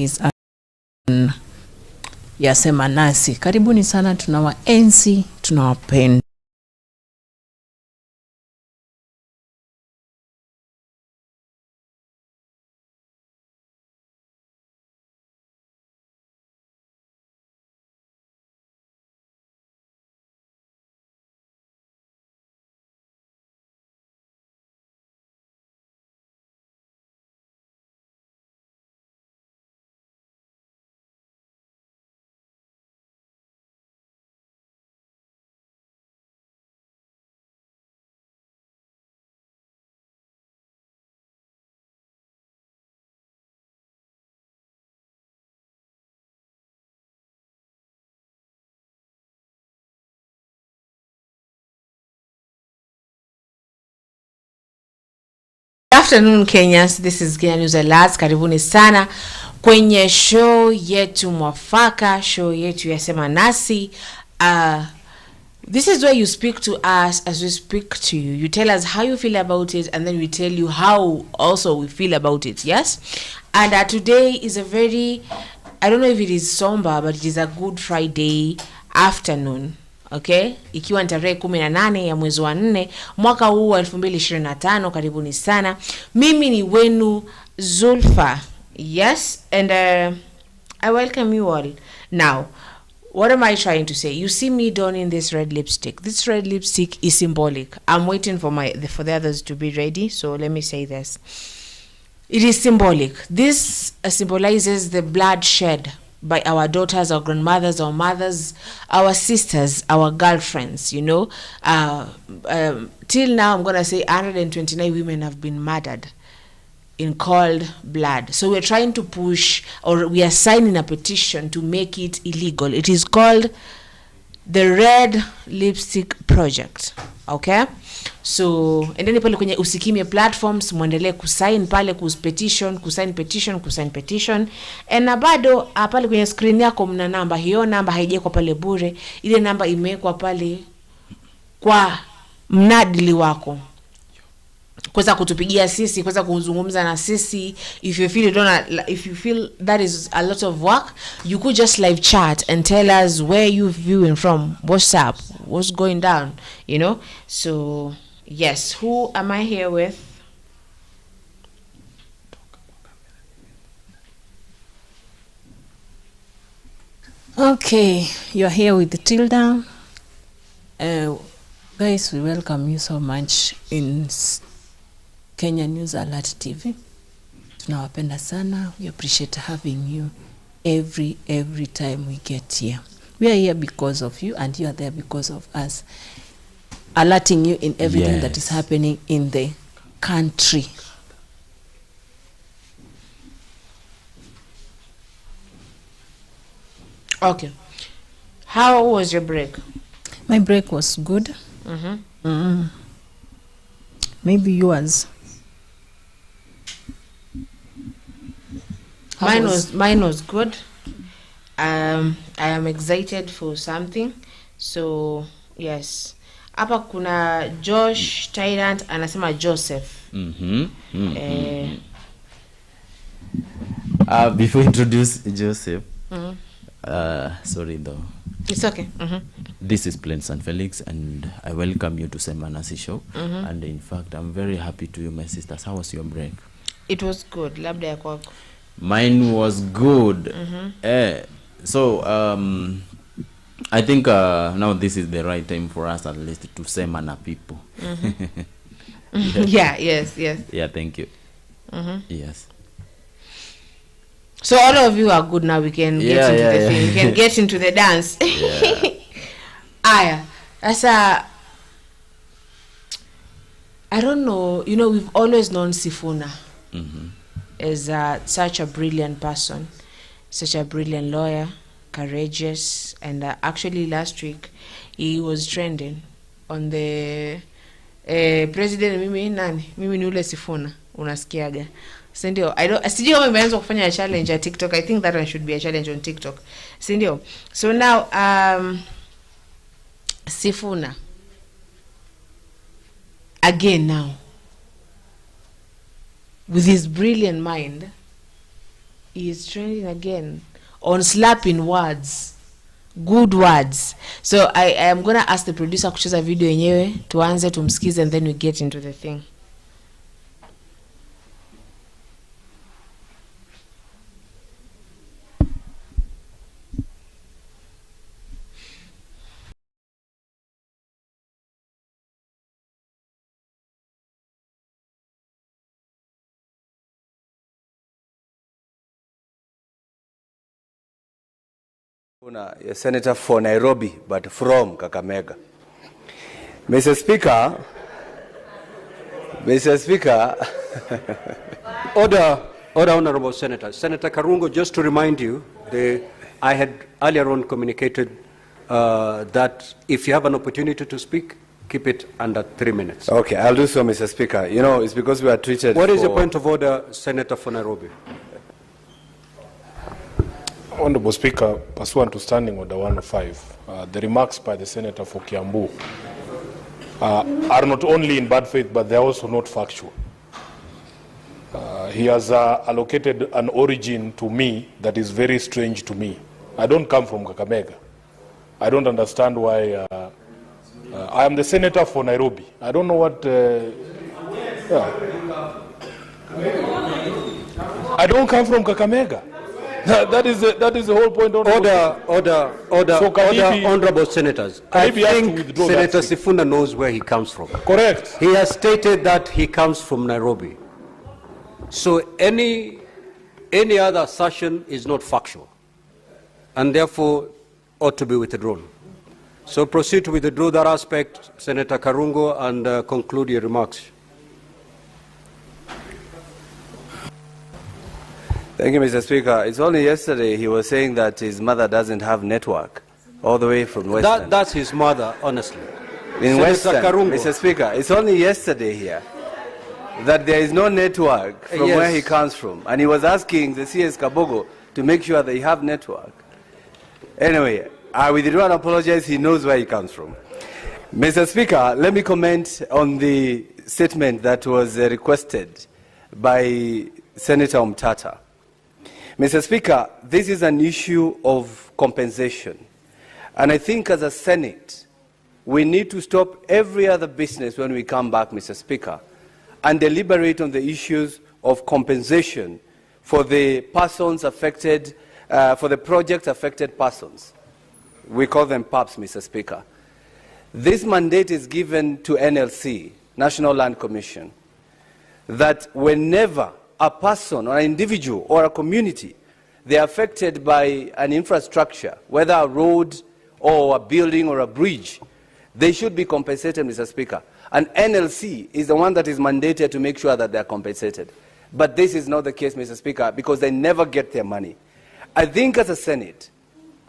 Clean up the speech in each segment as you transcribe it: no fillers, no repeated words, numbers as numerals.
is yasema nasi. Karibuni sana, tunawaenzi, tunawapenda. Afternoon Kenyans, this is Kenya News Alerts. Karibuni sana kwenye show yetu mwafaka, show yetu yasema nasi. This is where you speak to us as we speak to you. You tell us how you feel about it, and then we tell you how also we feel about it. Yes? And today is a very, I don't know if it is somber, but it is a Good Friday afternoon. Okay, ikiwa tarehe 18 ya mwezi wa 4 mwaka huu wa 2025. Karibuni sana. Mimi ni wenu Zulfa. Yes, and I welcome you all. Now, what am I trying to say? You see me donning this red lipstick. This red lipstick is symbolic. I'm waiting for the others to be ready, so let me say this. It is symbolic. This symbolizes the blood shed by our daughters, our grandmothers, our mothers, our sisters, our girlfriends, you know. Till now, I'm going to say 129 women have been murdered in cold blood. So we're trying to push, or we are signing a petition to make it illegal. It is called the Red Lipstick Project. Okay? So, endeni pale kwenye Usikimye platforms, muendelee kusign pale, kusign petition. Na bado pale kwenye screen yako mna namba. Hiyo namba haijekwa pale bure. Ile namba imewekwa pale kwa mnadili wako. Kweza kutupigia sisi, kweza kuzungumza na sisi. If you feel that is a lot of work, you could just live chat and tell us where you're viewing from, what's up, what's going down, you know. So yes, who am I here with? Okay, you're here with the Tilda. Guys, we welcome you so much in Kenya News Alert TV. Tunawapenda sana. We appreciate having you every time we get here. We are here because of you, and you are there because of us, alerting you in everything that is happening in the country. Okay. How was your break? My break was good. Maybe yours. Mine was good. I am excited for something. So yes. Hapa kuna Josh Tyrant anasema Joseph. Before introduce Joseph, sorry though. It's okay. This is Plain San Felix, and I welcome you to Semanasi Show. And in fact, I'm very happy to you, my sisters. How was your break? It was good. Labda ya kwako. Mine was good. So I think now this is the right time for us at least to semana people. Yes. Yeah, thank you. Yes. So all of you are good now. We can get into the thing. We can get into the dance. Aya. Asa, I don't know. You know, we've always known Sifuna as such a brilliant person, such a brilliant lawyer, courageous, and actually last week he was trending on the president. Mimi ni ule Sifuna, unasikiaga? Sindio? Sijui kama imeanza kufanya a challenge at TikTok. I think that one should be a challenge on TikTok. Sindio? So now Sifuna again now with his brilliant mind He is trending again on slapping words. Good words. So I am gonna ask the producer kucheza video yenyewe, tuanze tumsikize, and then we get into the thing. A senator for Nairobi, but from Kakamega. Mr. Speaker, Order, Honorable Senator. Senator Karungo, just to remind you, I had earlier on communicated that if you have an opportunity to speak, keep it under 3 minutes. Okay, I'll do so, Mr. Speaker. You know, it's because we are treated. What is your point of order, Senator for Nairobi? Honorable Speaker, pursuant to Standing Order 105, the remarks by the Senator for Kiambu are not only in bad faith, but they're also not factual. He has allocated an origin to me that is very strange to me. I don't come from Kakamega. I don't understand why. I am the Senator for Nairobi. I don't know what. I don't come from Kakamega. That is the whole point. Order, So honorable senators. I think Senator Sifuna knows where he comes from. Correct. He has stated that he comes from Nairobi. So any other assertion is not factual, and therefore ought to be withdrawn. So proceed to withdraw that aspect, Senator Karungo, and conclude your remarks. Thank you, Mr. Speaker. It's only yesterday he was saying that his mother doesn't have network all the way from Western. That's his mother, honestly. In Senator Western, Karungo. Mr. Speaker, it's only yesterday here that there is no network from Yes. where he comes from. And he was asking the CS Kabogo to make sure that he have network. Anyway, I withdraw and apologize. He knows where he comes from. Mr. Speaker, let me comment on the statement that was requested by Senator Omtata. Mr. Speaker, this is an issue of compensation. And I think as a Senate, we need to stop every other business when we come back, Mr. Speaker, and deliberate on the issues of compensation for the persons affected, for the project affected persons. We call them PAPs, Mr. Speaker. This mandate is given to NLC, National Land Commission, that whenever a person or an individual or a community, they are affected by an infrastructure, whether a road or a building or a bridge, they should be compensated, Mr. Speaker. And NLC is the one that is mandated to make sure that they are compensated. But this is not the case, Mr. Speaker, because they never get their money. I think as a Senate,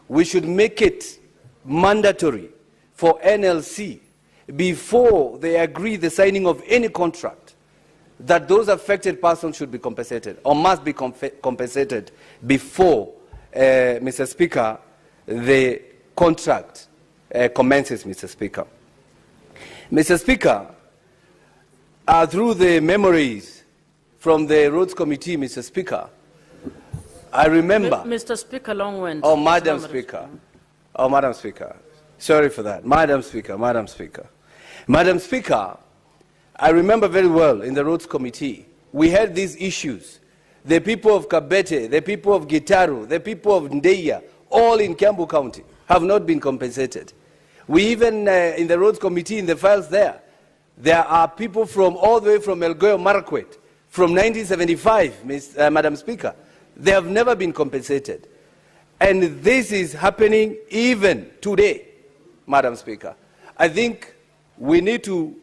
we should make it mandatory for NLC, before they agree the signing of any contract, that those affected persons should be compensated or must be compensated before, Mr. Speaker, the contract commences, Mr. Speaker. Mr. Speaker, through the memories from the Roads Committee, Mr. Speaker, I remember... Mr. Speaker, long went. Oh, Madam Speaker. Oh, Madam Speaker. Sorry for that. Madam Speaker, Madam Speaker. Madam Speaker, I remember very well in the Roads Committee, we had these issues. The people of Kabete, the people of Gitaru, the people of Ndeya, all in Kiambu County, have not been compensated. We even, in the Roads Committee, in the files there are people from all the way from Elgeyo Marakwet, from 1975, Madam Speaker. They have never been compensated. And this is happening even today, Madam Speaker. I think we need to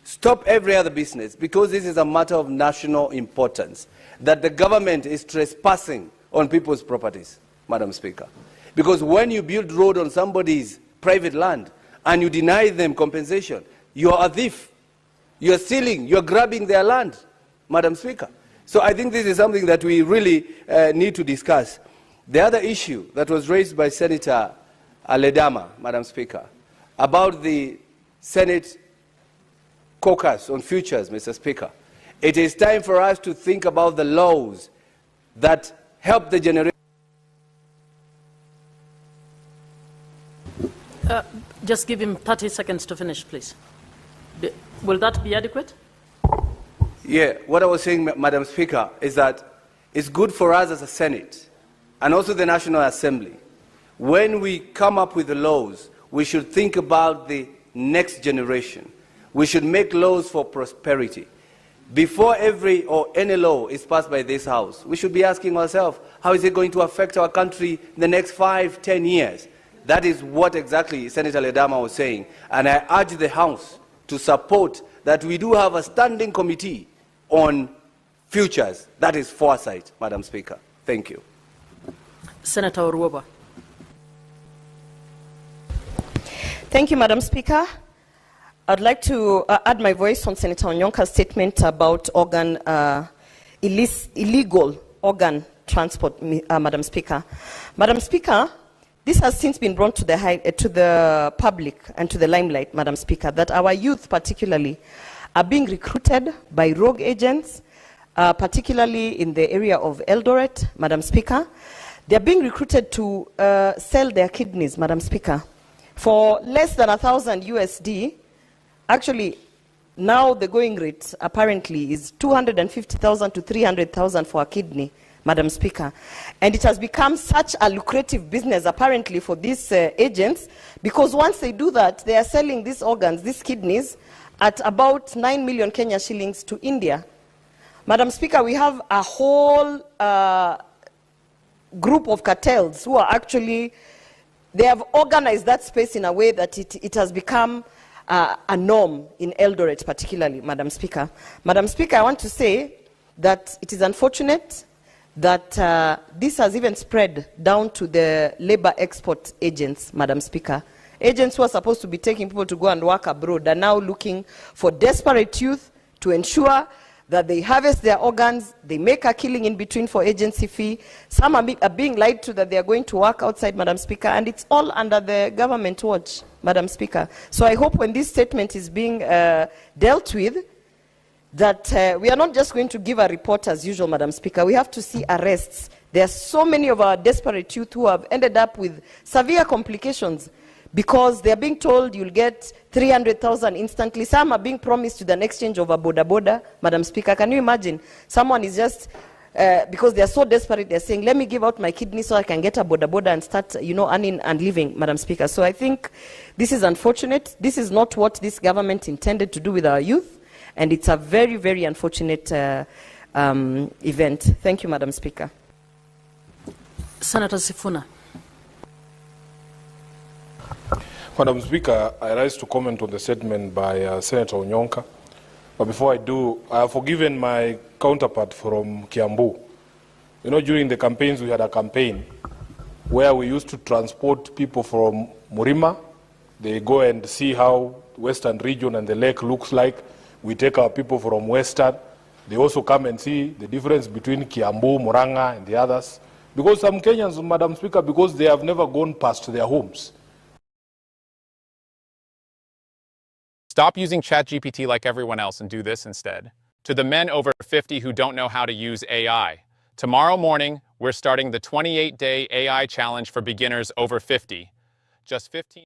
stop every other business, because this is a matter of national importance, that the government is trespassing on people's properties, Madam Speaker. Because when you build road on somebody's private land and you deny them compensation, you are a thief. You are stealing, you are grabbing their land, Madam Speaker. So I think this is something that we really need to discuss. The other issue that was raised by Senator Aledama, Madam Speaker, about the Senate caucus on futures, Mr. Speaker. It is time for us to think about the laws that help the generation. Just give him 30 seconds to finish, please. Will that be adequate? Yeah, what I was saying, Madam Speaker, is that it's good for us as a Senate and also the National Assembly. When we come up with the laws, we should think about the next generation. We should make laws for prosperity. Before every or any law is passed by this House, we should be asking ourselves, how is it going to affect our country in the next 5, 10 years? That is what exactly Senator Ledama was saying. And I urge the House to support that we do have a standing committee on futures. That is foresight, Madam Speaker. Thank you. Senator Oruoba. Thank you, Madam Speaker. I'd like to add my voice on Senator Onyonka's statement about illegal organ transport, Madam Speaker. Madam Speaker, this has since been brought to the public and to the limelight, Madam Speaker, that our youth particularly are being recruited by rogue agents, particularly in the area of Eldoret, Madam Speaker. They're being recruited to sell their kidneys, Madam Speaker, for less than 1,000 USD. Actually, now the going rate apparently is 250,000 to 300,000 for a kidney, Madam Speaker. And it has become such a lucrative business apparently for these agents, because once they do that, they are selling these organs, these kidneys, at about 9 million Kenya shillings to India. Madam Speaker, we have a whole group of cartels who are actually, they have organized that space in a way that it has become a norm in Eldoret particularly, Madam Speaker. Madam Speaker, I want to say that it is unfortunate that this has even spread down to the labor export agents, Madam Speaker. Agents who are supposed to be taking people to go and work abroad are now looking for desperate youth to ensure that they harvest their organs, they make a killing in between for agency fee. Some are being lied to that they are going to work outside, Madam Speaker, and it's all under the government watch, Madam Speaker. So I hope when this statement is being dealt with, that we are not just going to give a report as usual, Madam Speaker. We have to see arrests. There are so many of our desperate youth who have ended up with severe complications because they are being told you'll get 300,000 instantly. Some are being promised with an exchange of a boda, Madam Speaker. Can you imagine? Someone is just, because they are so desperate, they're saying, let me give out my kidney so I can get a boda and start, earning and living, Madam Speaker. So I think this is unfortunate. This is not what this government intended to do with our youth, and it's a very, very unfortunate event. Thank you, Madam Speaker. Senator Sifuna. Madam Speaker, I rise to comment on the statement by Senator Onyonka. But before I do, I have forgiven my counterpart from Kiambu. During the campaigns, we had a campaign where we used to transport people from Murima. They go and see how Western region and the lake looks like. We take our people from Western. They also come and see the difference between Kiambu, Muranga, and the others. Because some Kenyans, Madam Speaker, because they have never gone past their homes. Stop using ChatGPT like everyone else and do this instead. To the men over 50 who don't know how to use AI, tomorrow morning, we're starting the 28-day AI challenge for beginners over 50. Just 15.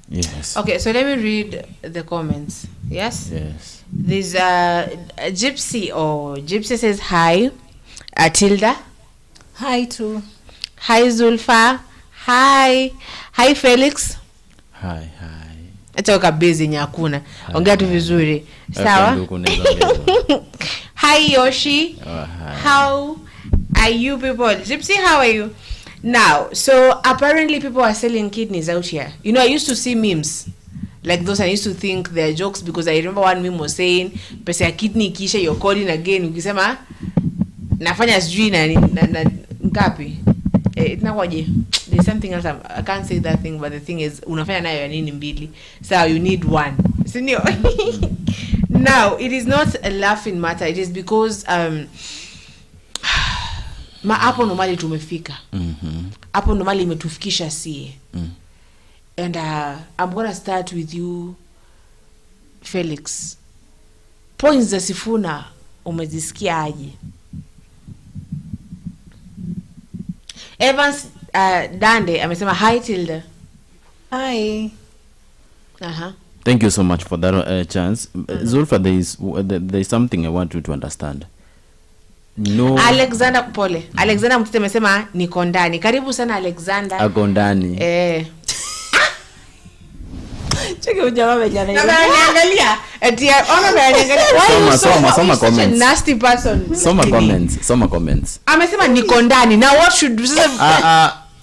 Yes. Okay, so let me read the comments. Yes? Yes. There's a Gypsy says, hi, Atilda. Hi to. Hi, Zulfa. Hi. Hi, Felix. Hi. Etoka busy nyakuna. Ongea tu vizuri. Sawa? Hi, Yoshi. Oh, hi. How are you people? Gypsy, how are you? Now, so apparently people are selling kidneys out here. I used to see memes like those. I used to think they're jokes because I remember one meme was saying, pesa ya kidney kisha you're calling again. Ukisema, nafanya sijui na ngapi. Itinakuwaje? There's something else. I can't say that thing, but the thing is, unafanya nayo ya nini mbili. So you need one. Sindio? Now, it is not a laughing matter. It is because hapo normally tumefika. Hapo normally imetufikisha sie. And I'm going to start with you, Felix, points za Sifuna umezisikia aje? Evans Dande amesema hi Tilda. Hi. Thank you so much for that chance. Zulfa, there is something I want you to understand. No. Alexander Kupole. Alexander Mtete amesema niko ndani. Karibu sana Alexander. Ako ndani. Cheki ujamaa vijana. Angalia. Eti ona angalia. Soma comments. Nasty person. Soma comments. Amesema niko ndani. Now what should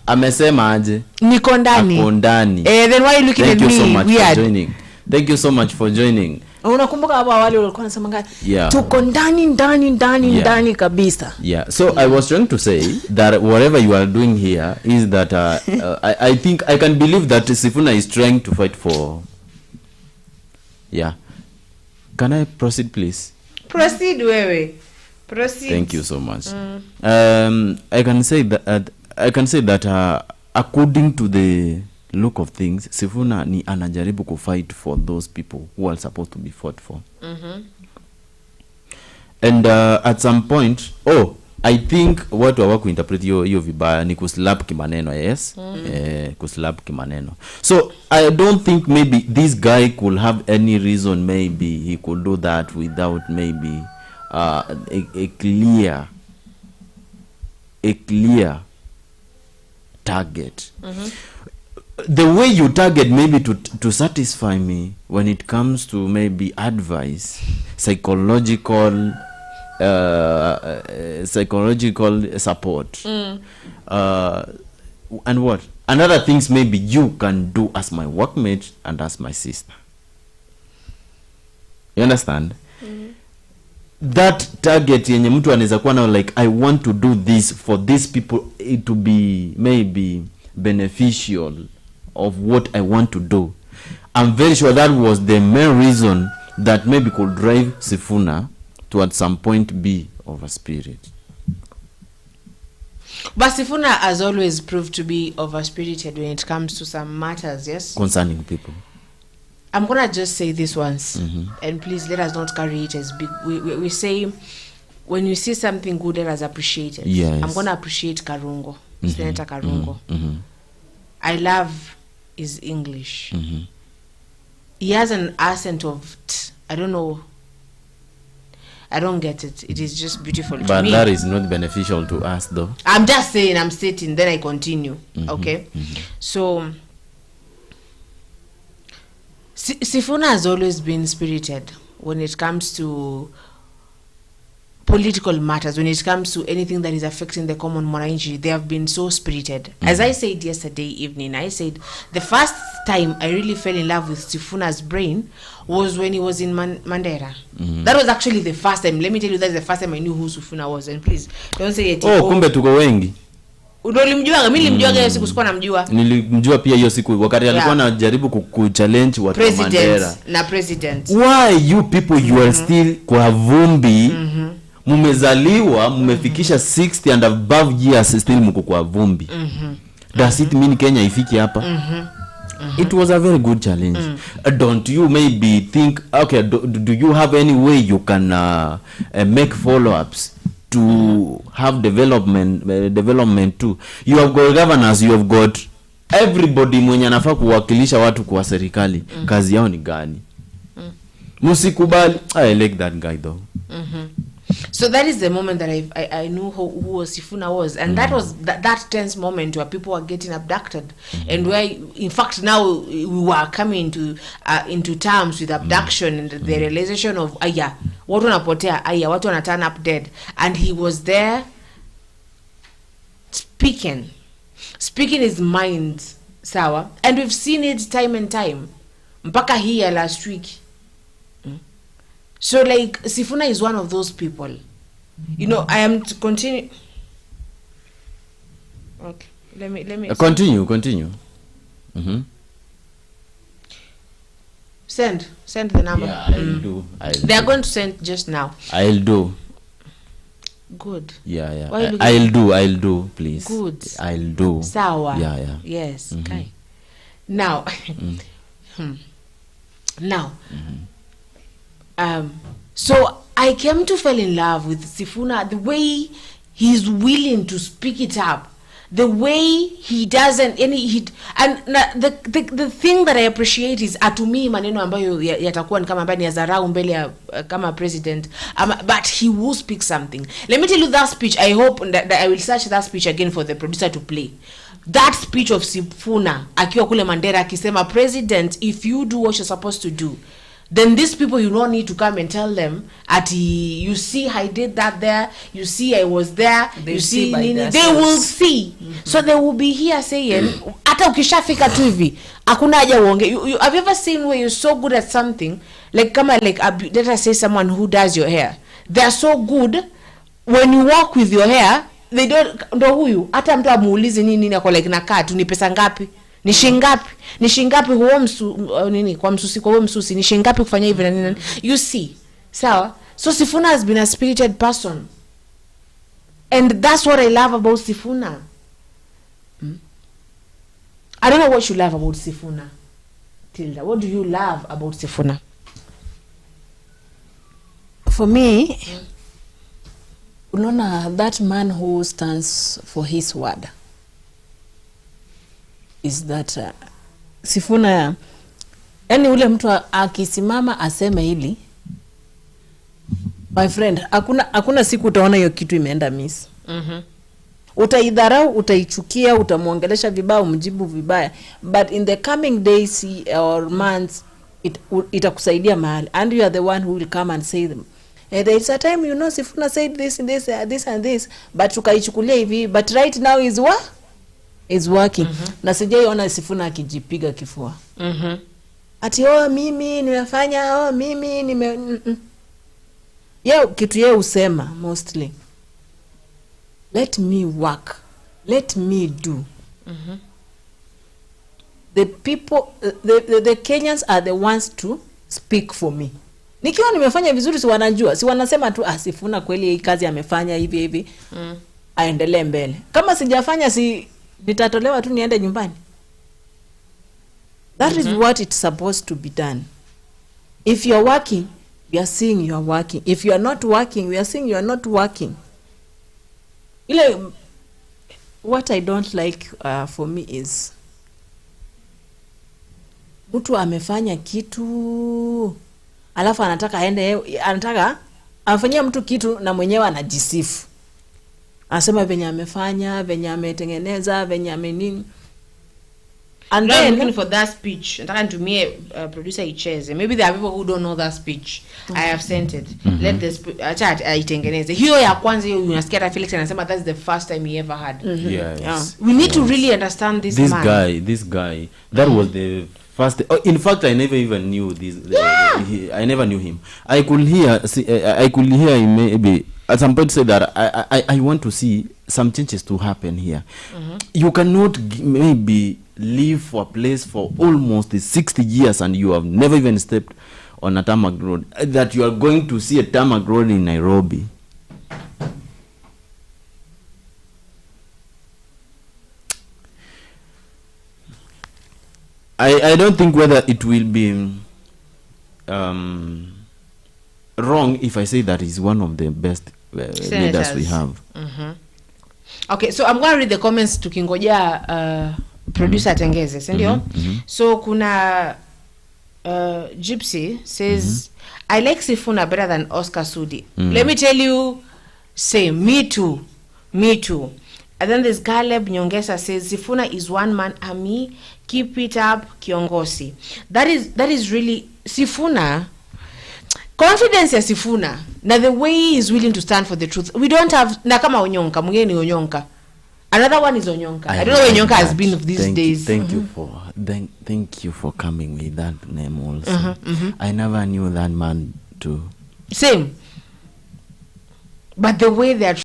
amesema aje? Niko ndani. Ako ndani. Then why are you looking at me? Thank you so much for joining. Thank you so much for joining. Unakumbuka hapo awali walikuwa wanasema ngani? Yeah. Tuko ndani kabisa. Yeah. So I was trying to say that whatever you are doing here is that I think I can believe that Sifuna is trying to fight for. Yeah. Can I proceed, please? Proceed, wewe. Proceed. Thank you so much. I can say that according to the look of things, Sifuna ni anajaribu ku fight for those people who are supposed to be fought for. And at some point, I think watu hawaku interpret hiyo vibaya ni kuslap kimaneno, yes? Kuslap kimaneno. So I don't think maybe this guy could have any reason maybe he could do that without maybe a clear target. The way you target maybe to satisfy me when it comes to maybe advice, psychological support, and what another things maybe you can do as my workmate and as my sister. You understand? That target yenye mtu anaweza kuwa na like I want to do this for these people, it to be maybe beneficial of what I want to do. I'm very sure that was the main reason that maybe could drive Sifuna to at some point be of a spirit. But Sifuna has always proved to be over-spirited when it comes to some matters, yes? Concerning people. I'm going to just say this once, and please let us not carry it as big. We say, when you see something good, let us appreciate it. Yes. I'm going to appreciate Karungo, Senator Karungo. I love his English. He has an accent of, I don't know, I don't get it. It is just beautiful to me. But that is not beneficial to us, though. I'm just saying, I'm stating, then I continue. Okay? So, Sifuna has always been spirited when it comes to political matters, when it comes to anything that is affecting the common mwananchi. They have been so spirited. As I said yesterday evening, I said the first time I really fell in love with Sifuna's brain was when he was in Mandera. That was actually the first time. Let me tell you, that's the first time I knew who Sifuna was. And please don't say it. Kumbe tuko wengi. Ulimjua, mimi nilimjua hiyo siku, sikuwa namjua. Nilimjua pia hiyo siku wakati alikuwa anajaribu kuchallenge watu wa Mandera. Na president. Why you people you are still kwa vumbi? Mumezaliwa, mumefikisha 60 and above years still mko kwa vumbi. Does it mean Kenya ifiki hapa? It was a very good challenge. Don't you maybe think, okay, do you have any way you can make follow-ups to have development too? You have got governors, you have got everybody mwenye anafaa kuwakilisha watu kwa serikali. Kazi yao ni gani? Musikubali. I like that guy though. So that is the moment that I knew who Sifuna was, and that was that tense moment where people were getting abducted, and where in fact now we were coming into terms with abduction and the realization of watu wanapotea, watu wana turn up dead, and he was there speaking his mind, sawa, and we've seen it time and time mpaka here last week. So like Sifuna is one of those people. You know, I am to continue. Okay, let me continue. Send the number. Yeah, I'll do. They are going to send just now. I'll do. Good. Yeah. I'll do, please. Good. I'll do. Sawa. Yeah. Yes. Okay. Now. Now. So I came to fall in love with Sifuna, the way he's willing to speak it up, the way he doesn't the thing that I appreciate is atumi maneno ambayo yatakuwa ni kama mbani ya zarau mbele ya kama president, but he will speak something. Let me tell you that speech, I hope that I will search that speech again for the producer to play. That speech of Sifuna akiwa kule Mandera akisema, president, if you do what you're supposed to do, then these people, you don't need to come and tell them you see I did that there, you see I was there, you see they will see. So they will be here saying hata ukishafika tu hivi hakuna haja uonge. Have you ever seen where you're so good at something, like let us say someone who does your hair, they are so good when you walk with your hair, they don't, ndo huyu hata mtu amuulize nini ako like nakaa tu, ni pesa ngapi, ni shingapi huo nini kwa msusi, kwa huo msusi ni shingapi kufanya hivi na nini, you see. So Sifuna has been a spirited person, and that's what I love about Sifuna. I don't know what you love about Sifuna. Tilda, what do you love about Sifuna? For me, unaona, that man who stands for his word is that Sifuna, yani ule mtu akisimama aseme hili, my friend, hakuna siku utaona hiyo kitu imeenda miss. Utaidharau, utaichukia, utamuongelesha vibaya, umjibu vibaya, but in the coming days or months itakusaidia mahali, and you are the one who will come and say them, there is a time, you know, Sifuna said this and this, this and this, but tukaichukulia hivi, but right now is working. Na sijaiona Sifuna akijipiga kifua. Ati mimi nimefanya, mimi kitu yeye usema mostly, let me work, let me do. The people, the Kenyans are the ones to speak for me. Nikiwa nimefanya vizuri, si wanajua, si wanasema tu Sifuna kweli hii kazi amefanya hivi aendelee mbele. Kama sijafanya, si nitatolewa tu niende nyumbani. That is what it's supposed to be done. If you're working, we are seeing you are working. If you are not working, we are seeing you are not working. What I don't like for me is mtu amefanya kitu alafu anataka afanyia mtu kitu na mwenyewe anajisifu. Anasema venye amefanya, venye ametengeneza, venye amenini. And no, then I'm looking for that speech. Nataka nitumie producer icheze. Maybe there are people who don't know that speech. I have sent it. Let the chat itengeneze. Hiyo ya kwanza hiyo unasikia Felix anasema that's the first time he ever had. Yes. We need to really understand this man. This guy, that was the first. In fact, I never even knew this. I never knew him. I could hear him maybe at some point say that I want to see some changes to happen here. You cannot maybe live for a place for almost 60 years and you have never even stepped on a tarmac road. That you are going to see a tarmac road in Nairobi. I don't think whether it will be wrong if I say that he's one of the best leaders we have. Okay, so I'm going to read the comments tukingoja producer atengeze, si ndio? So kuna Gypsy says I like Sifuna better than Oscar Sudi. Let me tell you, same, me too. And then this Caleb Nyongesa says Sifuna is one man army, keep it up kiongozi. That is really Sifuna. Confidence ya Sifuna na the way he is willing to stand for the truth. We don't have na kama Onyonka, mwingine ni Onyonka. Another one is Onyonka. I don't know where Onyonka has been of these days. Thank you for coming with that name also. I never knew that man too. Same. But the way they are